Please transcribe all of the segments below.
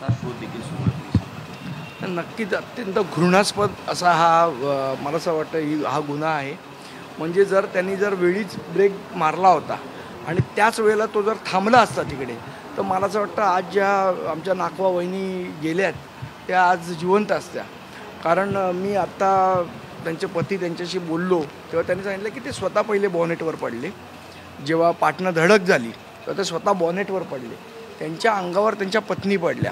त्याचा शोध देखील सुरू आहे. नक्कीच अत्यंत घृणास्पद असा हा मला असं वाटतं हा गुन्हा आहे. म्हणजे त्यांनी वेळीच ब्रेक मारला होता आणि त्याच वेळेला तो थांबला असता तिकडे, तर मला असं वाटतं आज ज्या आमच्या नाकवा वहिनी गेल्यात त्या आज जिवंत असत्या. कारण मी आत्ता त्यांचे पती त्यांच्याशी बोललो तेव्हा त्यांनी सांगितलं की ते स्वतः पहिले बॉनेटवर पडले. जेव्हा पाटनं धडक झाली तेव्हा ते स्वतः बॉनेटवर पडले, त्यांच्या अंगावर त्यांच्या पत्नी पडल्या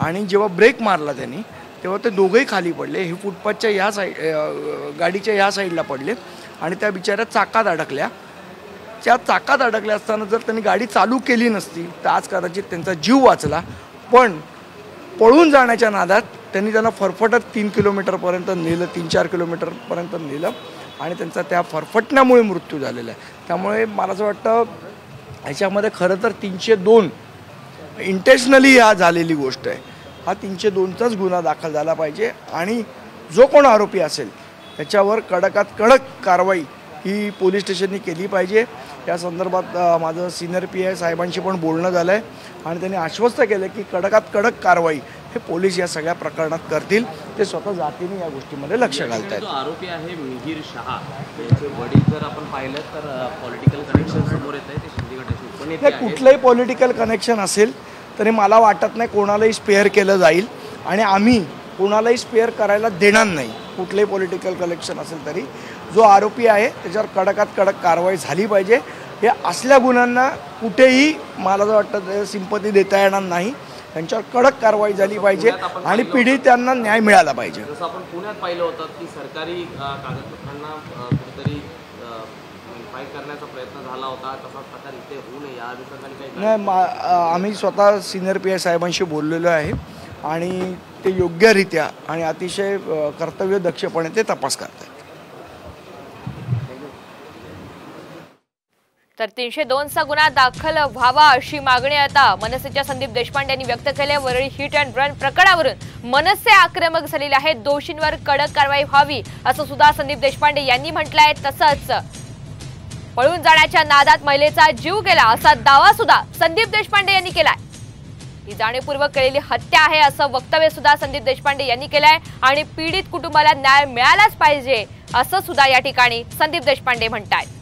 आणि जेव्हा ब्रेक मारला त्यांनी तेव्हा ते दोघंही खाली पडले. हे फुटपाथच्या ह्या गाडीच्या ह्या साईडला पडले आणि त्या बिचाऱ्या चाकात अडकल्या. त्या चाकात अडकल्या असताना त्यांनी गाडी चालू केली नसती तर आज कदाचित त्यांचा जीव वाचला. पण पळून जाण्याच्या नादात त्यांना फरफटत 3 किलोमीटरपर्यंत नेलं, 3-4 किलोमीटरपर्यंत नेलं आणि त्यांचा त्या फरफटण्यामुळे मृत्यू झालेला आहे. त्यामुळे मला असं वाटतं ह्याच्यामध्ये खरं तर 302 इंटेन्शनली हा झालेली गोष्ट आहे. हा 302चाच गुन्हा दाखल झाला पाहिजे आणि जो कोण आरोपी असेल त्याच्यावर कडकात कडक कारवाई ही पोलीस स्टेशननी केली पाहिजे. या संदर्भात माझं सिनियर PI साहेबांशी पण बोलणं झालं आहे आणि त्यांनी आश्वस्त केलं की कडकात कडक कारवाई हे पोलीस या सगळ्या प्रकरणात करतील. ते स्वतः जातीने या गोष्टीमध्ये लक्ष घालत आहेत. जो आरोपी आहे मिहीर शहा, त्यांचे वडील जर आपण पाहिलं तर पॉलिटिकल कनेक्शन समोर येत आहे. ते शिंदे गटाचे उपनेते आहेत. कुठलंही पॉलिटिकल कनेक्शन असेल तरी मला वाटत नाही कोणालाही स्पेअर केलं जाईल आणि आम्ही कोणालाही स्पेअर करायला देणार नाही. कुठलंही पॉलिटिकल कनेक्शन असेल तरी जो आरोपी आहे त्याच्यावर कडकात कडक कारवाई झाली पाहिजे. हे असल्या गुन्ह्यांना कुठेही मला असं वाटतं सिंपती देता येणार नाही. त्यांच्यावर कडक कारवाई झाली पाहिजे आणि पीडितांना न्याय मिळाला पाहिजे. जसं आपण पुण्यात पाहिलं होतं की सरकारी कागदपत्रांना कुठेतरी फाईट करण्याचा प्रयत्न झाला होता, तसाच प्रकार इथे होऊ नये या अनुषंगाने नाही. आम्ही स्वतः सिनियर PI साहेबांशी बोललेलो आहे आणि ते योग्यरित्या आणि अतिशय कर्तव्यदक्षपणे ते तपास करतात. तर 302चा गुन्हा दाखल व्हावा अशी मागणी आता मनसेच्या संदीप देशपांडे यांनी व्यक्त केली. वरळी हिट अँड रन प्रकरणावरून मनसे आक्रमक झालेले आहेत. दोषींवर कडक कारवाई व्हावी असं सुद्धा संदीप देशपांडे यांनी म्हटलंय. तसंच पळून जाण्याच्या नादात महिलेचा जीव गेला असा दावा सुद्धा संदीप देशपांडे यांनी केलाय. ही जाणीवपूर्वक केलेली हत्या आहे असं वक्तव्य सुद्धा संदीप देशपांडे यांनी केलंय आणि पीडित कुटुंबाला न्याय मिळालाच पाहिजे असं सुद्धा या ठिकाणी संदीप देशपांडे म्हणतायत.